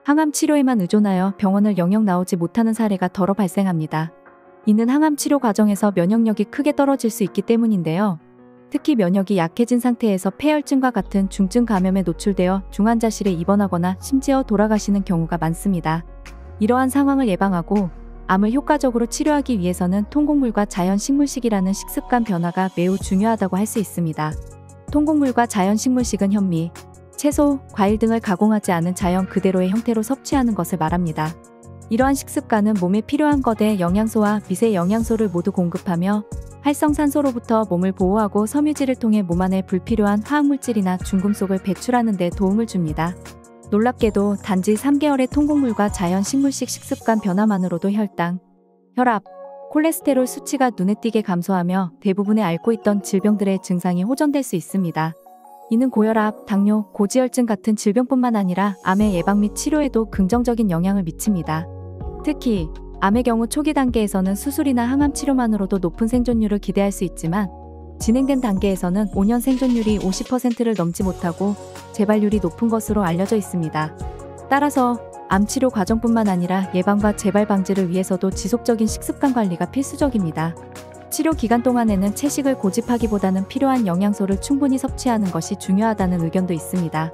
항암 치료에만 의존하여 병원을 영영 나오지 못하는 사례가 더러 발생합니다. 이는 항암 치료 과정에서 면역력이 크게 떨어질 수 있기 때문인데요. 특히 면역이 약해진 상태에서 폐혈증과 같은 중증 감염에 노출되어 중환자실에 입원하거나 심지어 돌아가시는 경우가 많습니다. 이러한 상황을 예방하고 암을 효과적으로 치료하기 위해서는 통곡물과 자연 식물식이라는 식습관 변화가 매우 중요하다고 할 수 있습니다. 통곡물과 자연 식물식은 현미, 채소, 과일 등을 가공하지 않은 자연 그대로의 형태로 섭취하는 것을 말합니다. 이러한 식습관은 몸에 필요한 거대 영양소와 미세 영양소를 모두 공급하며 활성산소로부터 몸을 보호하고 섬유질을 통해 몸 안에 불필요한 화학물질이나 중금속을 배출하는 데 도움을 줍니다. 놀랍게도 단지 3개월의 통곡물과 자연 식물식 식습관 변화만으로도 혈당, 혈압, 콜레스테롤 수치가 눈에 띄게 감소하며 대부분의 앓고 있던 질병들의 증상이 호전될 수 있습니다. 이는 고혈압, 당뇨, 고지혈증 같은 질병뿐만 아니라 암의 예방 및 치료에도 긍정적인 영향을 미칩니다. 특히 암의 경우 초기 단계에서는 수술이나 항암 치료만으로도 높은 생존율을 기대할 수 있지만 진행된 단계에서는 5년 생존율이 50%를 넘지 못하고 재발률이 높은 것으로 알려져 있습니다. 따라서 암 치료 과정뿐만 아니라 예방과 재발 방지를 위해서도 지속적인 식습관 관리가 필수적입니다. 치료 기간 동안에는 채식을 고집하기보다는 필요한 영양소를 충분히 섭취하는 것이 중요하다는 의견도 있습니다.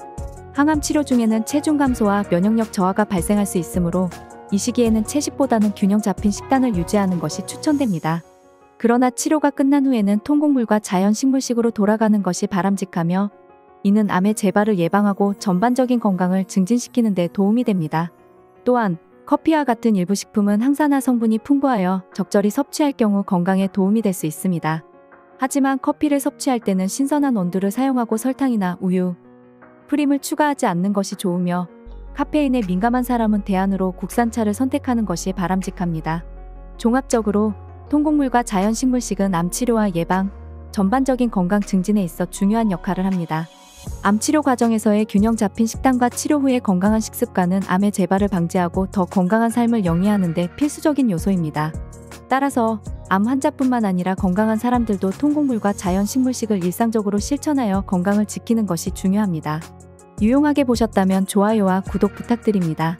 항암 치료 중에는 체중 감소와 면역력 저하가 발생할 수 있으므로 이 시기에는 채식보다는 균형 잡힌 식단을 유지하는 것이 추천됩니다. 그러나 치료가 끝난 후에는 통곡물과 자연 식물식으로 돌아가는 것이 바람직하며 이는 암의 재발을 예방하고 전반적인 건강을 증진시키는 데 도움이 됩니다. 또한 커피와 같은 일부 식품은 항산화 성분이 풍부하여 적절히 섭취할 경우 건강에 도움이 될 수 있습니다. 하지만 커피를 섭취할 때는 신선한 원두를 사용하고 설탕이나 우유, 프림을 추가하지 않는 것이 좋으며 카페인에 민감한 사람은 대안으로 국산차를 선택하는 것이 바람직합니다. 종합적으로 통곡물과 자연 식물식은 암 치료와 예방, 전반적인 건강 증진에 있어 중요한 역할을 합니다. 암 치료 과정에서의 균형 잡힌 식단과 치료 후의 건강한 식습관은 암의 재발을 방지하고 더 건강한 삶을 영위하는 데 필수적인 요소입니다. 따라서 암 환자뿐만 아니라 건강한 사람들도 통곡물과 자연 식물식을 일상적으로 실천하여 건강을 지키는 것이 중요합니다. 유용하게 보셨다면 좋아요와 구독 부탁드립니다.